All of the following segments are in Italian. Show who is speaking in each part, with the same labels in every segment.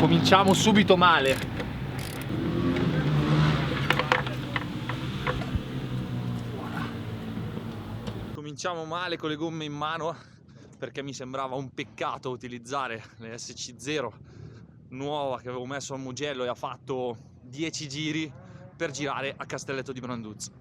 Speaker 1: cominciamo subito male. Cominciamo male con le gomme in mano perché mi sembrava un peccato utilizzare le SC0 nuova che avevo messo al Mugello e ha fatto 10 giri per girare a Castelletto di Branduzzo.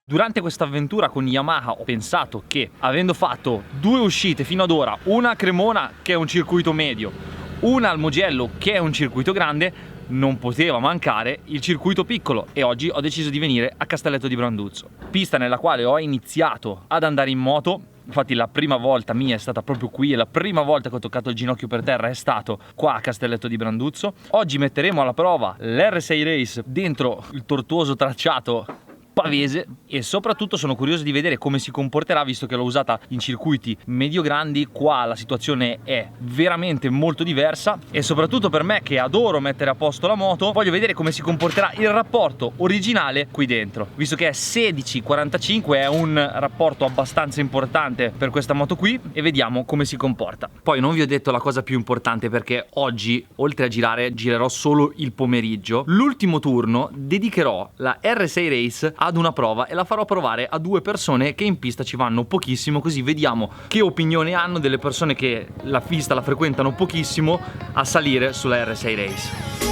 Speaker 1: Durante questa avventura con Yamaha ho pensato che, avendo fatto 2 uscite fino ad ora, una a Cremona che è un circuito medio, una al Mugello che è un circuito grande, non poteva mancare il circuito piccolo e oggi ho deciso di venire a Castelletto di Branduzzo, pista nella quale ho iniziato ad andare in moto. Infatti la prima volta mia è stata proprio qui e la prima volta che ho toccato il ginocchio per terra è stato qua a Castelletto di Branduzzo. Oggi metteremo alla prova l'R6 Race dentro il tortuoso tracciato pavese e soprattutto sono curioso di vedere come si comporterà, visto che l'ho usata in circuiti medio-grandi. Qua la situazione è veramente molto diversa e soprattutto per me che adoro mettere a posto la moto voglio vedere come si comporterà il rapporto originale qui dentro, visto che è 16:45, è un rapporto abbastanza importante per questa moto qui e vediamo come si comporta. Poi non vi ho detto la cosa più importante, perché oggi oltre a girerò solo il pomeriggio. L'ultimo turno dedicherò la R6 Race ad una prova e la farò provare a 2 persone che in pista ci vanno pochissimo, così vediamo che opinione hanno delle persone che la pista la frequentano pochissimo a salire sulla R6 Race.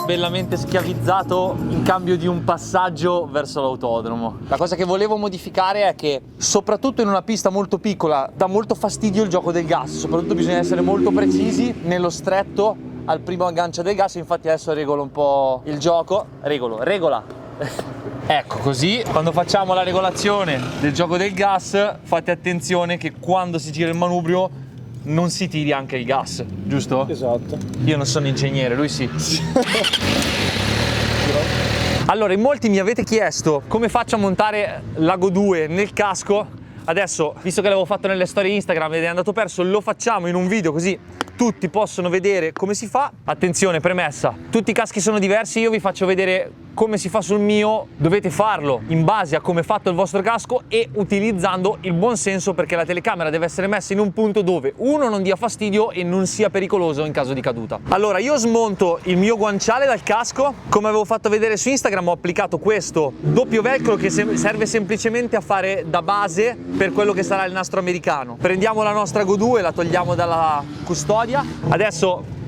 Speaker 1: Bellamente schiavizzato in cambio di un passaggio verso l'autodromo. La cosa che volevo modificare è che soprattutto in una pista molto piccola dà molto fastidio il gioco del gas, soprattutto bisogna essere molto precisi nello stretto al primo aggancio del gas. Infatti adesso regolo un po' il gioco, regola ecco, così quando facciamo la regolazione del gioco del gas fate attenzione che quando si gira il manubrio non si tiri anche il gas, giusto?
Speaker 2: Esatto.
Speaker 1: Io non sono ingegnere, lui sì. Allora, in molti mi avete chiesto come faccio a montare l'Ago 2 nel casco. Adesso, visto che l'avevo fatto nelle storie Instagram ed è andato perso, lo facciamo in un video così tutti possono vedere come si fa. Attenzione, premessa, tutti i caschi sono diversi, io vi faccio vedere come si fa sul mio. Dovete farlo in base a come è fatto il vostro casco e utilizzando il buon senso, perché la telecamera deve essere messa in un punto dove uno non dia fastidio e non sia pericoloso in caso di caduta. Allora, io smonto il mio guanciale dal casco. Come avevo fatto vedere su Instagram, ho applicato questo doppio velcro che serve semplicemente a fare da base per quello che sarà il nastro americano. Prendiamo la nostra Go 2, la togliamo dalla custodia. Adesso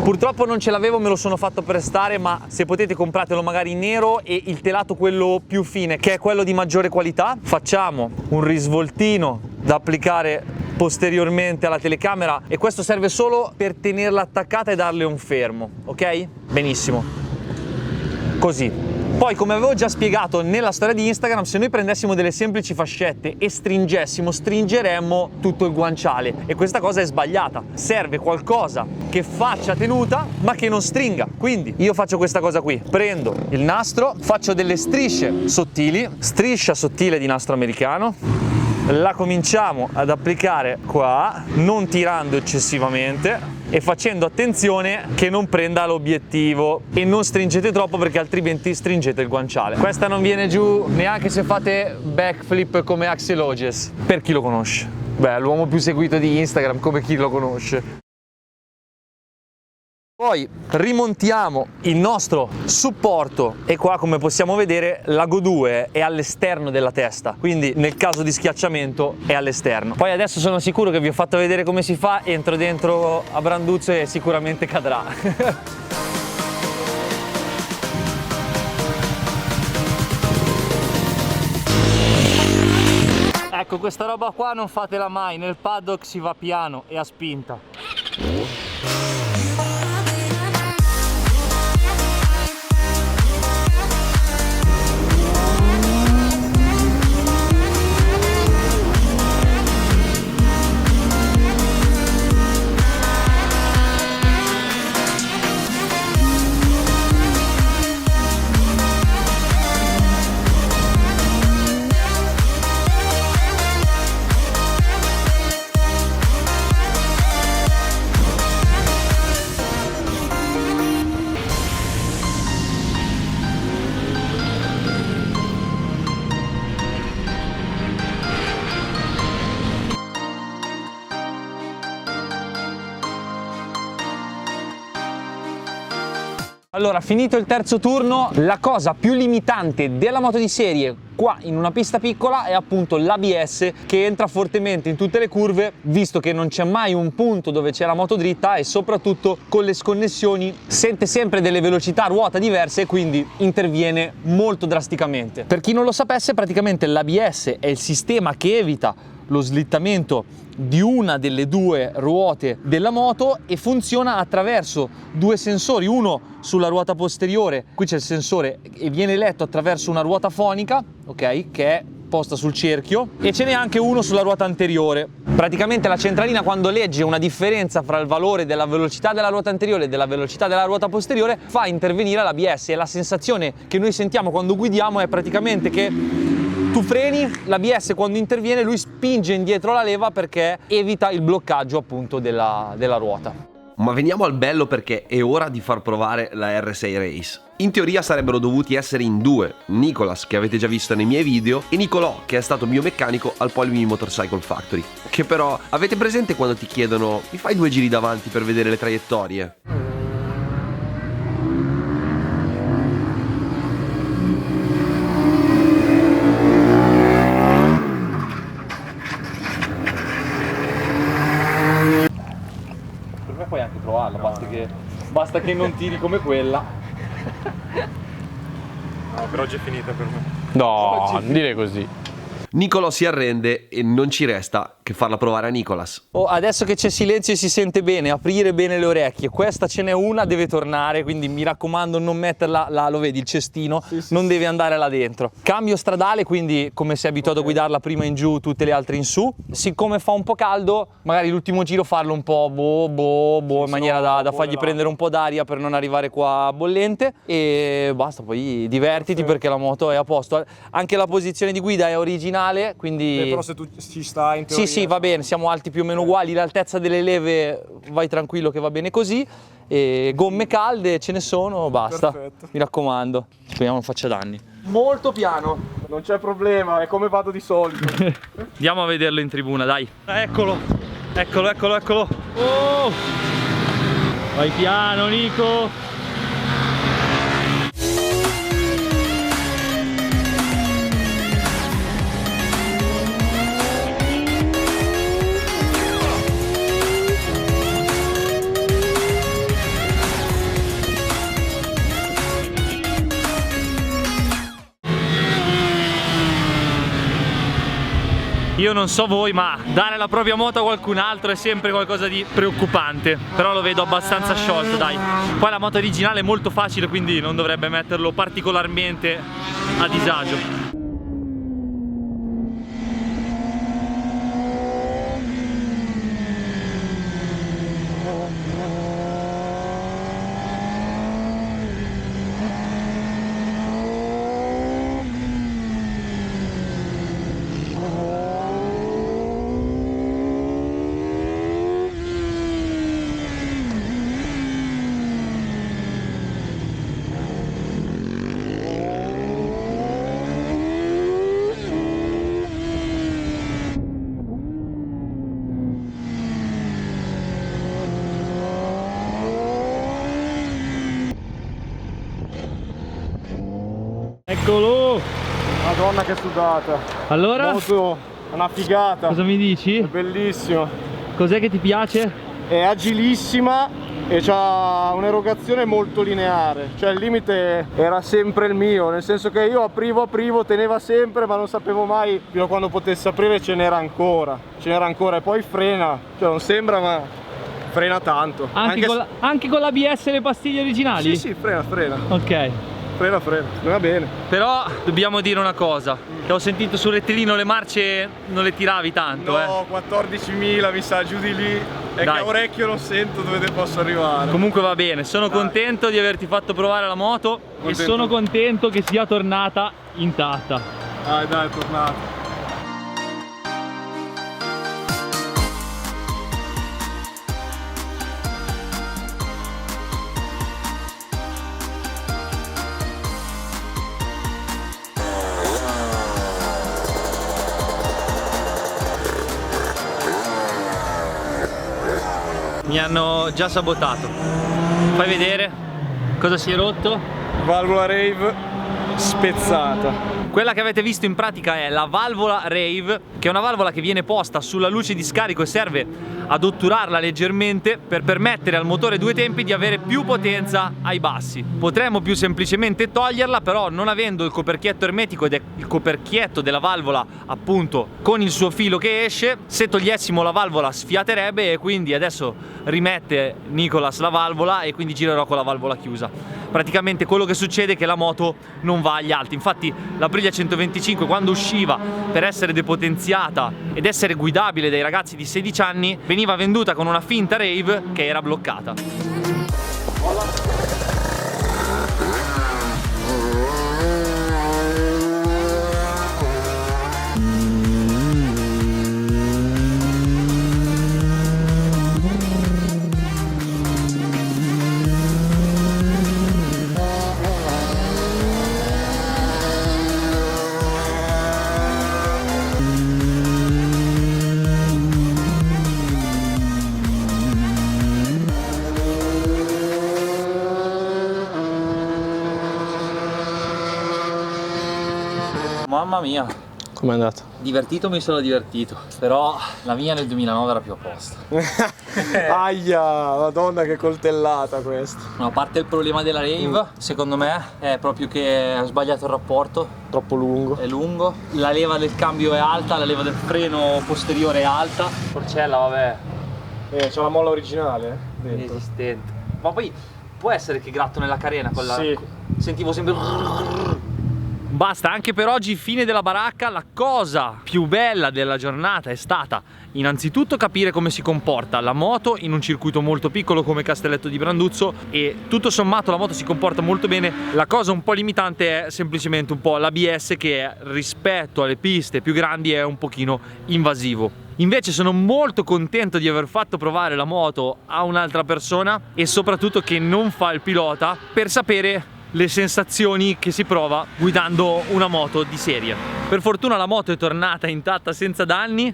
Speaker 1: purtroppo non ce l'avevo, me lo sono fatto prestare, ma se potete compratelo magari in nero e il telato quello più fine, che è quello di maggiore qualità. Facciamo un risvoltino da applicare posteriormente alla telecamera e questo serve solo per tenerla attaccata e darle un fermo, ok? Benissimo, così. Poi, come avevo già spiegato nella storia di Instagram, se noi prendessimo delle semplici fascette e stringeremmo tutto il guanciale e questa cosa è sbagliata. Serve qualcosa che faccia tenuta ma che non stringa. Quindi io faccio questa cosa qui, prendo il nastro, faccio delle strisce sottili, striscia sottile di nastro americano, la cominciamo ad applicare qua, non tirando eccessivamente e facendo attenzione che non prenda l'obiettivo, e non stringete troppo perché altrimenti stringete il guanciale. Questa non viene giù neanche se fate backflip come Axel Ogies, per chi lo conosce. Beh, l'uomo più seguito di Instagram, come chi lo conosce. Poi rimontiamo il nostro supporto e qua, come possiamo vedere, l'Ago 2 è all'esterno della testa, quindi nel caso di schiacciamento è all'esterno. Poi adesso sono sicuro che vi ho fatto vedere come si fa, entro dentro a Branduzzo e sicuramente cadrà. Ecco, questa roba qua non fatela mai, nel paddock si va piano e a spinta. Allora, finito il terzo turno, la cosa più limitante della moto di serie qua in una pista piccola è appunto l'ABS, che entra fortemente in tutte le curve, visto che non c'è mai un punto dove c'è la moto dritta, e soprattutto con le sconnessioni sente sempre delle velocità a ruota diverse e quindi interviene molto drasticamente. Per chi non lo sapesse, praticamente l'ABS è il sistema che evita lo slittamento di una delle due ruote della moto e funziona attraverso due sensori, uno sulla ruota posteriore, qui c'è il sensore e viene letto attraverso una ruota fonica, ok, che è posta sul cerchio, e ce n'è anche uno sulla ruota anteriore. Praticamente la centralina, quando legge una differenza fra il valore della velocità della ruota anteriore e della velocità della ruota posteriore, fa intervenire l'ABS, e la sensazione che noi sentiamo quando guidiamo è praticamente che tu freni, l'ABS quando interviene lui spinge indietro la leva perché evita il bloccaggio appunto della ruota.
Speaker 2: Ma veniamo al bello, perché è ora di far provare la R6 Race. In teoria sarebbero dovuti essere in due, Nicolas, che avete già visto nei miei video, e Nicolò, che è stato mio meccanico al Polimi Motorcycle Factory. Che però, avete presente quando ti chiedono mi fai 2 giri davanti per vedere le traiettorie?
Speaker 1: Puoi anche trovarla, basta che non tiri come quella.
Speaker 3: No, per oggi è finita per me.
Speaker 1: No, non dire così.
Speaker 2: Nicolò si arrende e non ci resta che farla provare a Nicolas.
Speaker 1: Oh, adesso che c'è silenzio e si sente bene, aprire bene le orecchie. Questa ce n'è una, deve tornare, quindi mi raccomando non metterla là, lo vedi il cestino, non deve andare là dentro. Cambio stradale, quindi come sei abituato a guidarla prima in giù, tutte le altre in su. Siccome fa un po' caldo, magari l'ultimo giro farlo un po' in maniera da fargli prendere un po' d'aria per non arrivare qua bollente, e basta, poi divertiti perché la moto è a posto. Anche la posizione di guida è originale, quindi...
Speaker 3: Però se tu ci stai in teoria...
Speaker 1: Sì, va bene, siamo alti più o meno uguali, l'altezza delle leve vai tranquillo che va bene così, e gomme calde ce ne sono, basta.
Speaker 3: Perfetto.
Speaker 1: Mi raccomando, speriamo non faccia danni. Molto piano.
Speaker 3: Non c'è problema, è come vado di solito.
Speaker 1: Andiamo a vederlo in tribuna, dai. Eccolo, eccolo. Oh! Vai piano, Nico. Io non so voi, ma dare la propria moto a qualcun altro è sempre qualcosa di preoccupante, però lo vedo abbastanza sciolto, dai. Poi la moto originale è molto facile, quindi non dovrebbe metterlo particolarmente a disagio. Eccolo!
Speaker 3: Madonna che sudata.
Speaker 1: Allora?
Speaker 3: Moto, una figata.
Speaker 1: Cosa mi dici?
Speaker 3: È bellissima.
Speaker 1: Cos'è che ti piace?
Speaker 3: È agilissima, e c'ha un'erogazione molto lineare, cioè il limite era sempre il mio, nel senso che io aprivo, teneva sempre, ma non sapevo mai fino a quando potesse aprire ce n'era ancora e poi frena, cioè non sembra ma frena tanto.
Speaker 1: Anche con l'ABS e le pastiglie originali?
Speaker 3: Sì, frena.
Speaker 1: Ok.
Speaker 3: Frena, va bene.
Speaker 1: Però dobbiamo dire una cosa, che ho sentito sul rettilineo le marce non le tiravi tanto.
Speaker 3: No, 14.000 mi sa, giù di lì. È
Speaker 1: Dai.
Speaker 3: che a orecchio non sento dove posso arrivare.
Speaker 1: Comunque va bene, sono contento di averti fatto provare la moto e sono contento che sia tornata intatta.
Speaker 3: Dai, è tornata.
Speaker 1: Mi hanno già sabotato. Fai vedere cosa si è rotto?
Speaker 3: Valvola rave spezzata.
Speaker 1: Quella che avete visto in pratica è la valvola rave, che è una valvola che viene posta sulla luce di scarico e serve ad otturarla leggermente per permettere al motore due tempi di avere più potenza ai bassi. Potremmo più semplicemente toglierla, però non avendo il coperchietto ermetico ed è il coperchietto della valvola appunto con il suo filo che esce, se togliessimo la valvola sfiaterebbe e quindi adesso rimette Nicolas la valvola e quindi girerò con la valvola chiusa. Praticamente quello che succede è che la moto non va agli alti. Infatti l'Aprilia 125 quando usciva per essere depotenziata ed essere guidabile dai ragazzi di 16 anni veniva venduta con una finta rave che era bloccata. Mamma mia,
Speaker 3: Com'è andata?
Speaker 1: divertito mi sono divertito, però la mia nel 2009 era più a posto.
Speaker 3: Aia, madonna che coltellata questa.
Speaker 1: No, a parte il problema della rave, secondo me è proprio che ho sbagliato il rapporto,
Speaker 3: Troppo lungo.
Speaker 1: è lungo, la leva del cambio è alta, la leva del freno posteriore è alta, forcella vabbè,
Speaker 3: C'è la molla originale dentro.
Speaker 1: inesistente. Ma poi può essere che gratto nella carena con la...
Speaker 3: Sì.
Speaker 1: Sentivo sempre... Basta, anche per oggi fine della baracca. La cosa più bella della giornata è stata innanzitutto capire come si comporta la moto in un circuito molto piccolo come Castelletto di Branduzzo e tutto sommato la moto si comporta molto bene. La cosa un po' limitante è semplicemente un po' l'ABS che rispetto alle piste più grandi è un pochino invasivo. Invece sono molto contento di aver fatto provare la moto a un'altra persona e soprattutto che non fa il pilota per sapere le sensazioni che si prova guidando una moto di serie. Per fortuna la moto è tornata intatta senza danni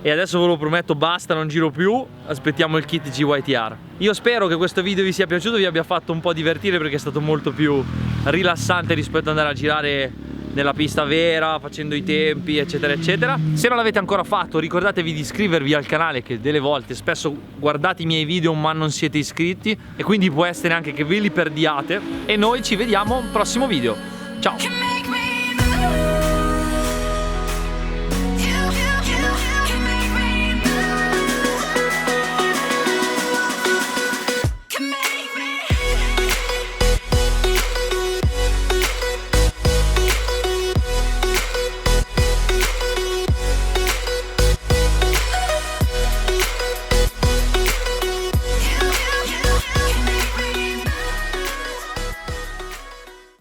Speaker 1: e adesso ve lo prometto basta, non giro più, aspettiamo il kit GYTR. Io spero che questo video vi sia piaciuto, vi abbia fatto un po' divertire perché è stato molto più rilassante rispetto ad andare a girare nella pista vera, facendo i tempi eccetera eccetera. Se non l'avete ancora fatto ricordatevi di iscrivervi al canale, che delle volte spesso guardate i miei video ma non siete iscritti e quindi può essere anche che ve li perdiate, e noi ci vediamo al prossimo video. Ciao!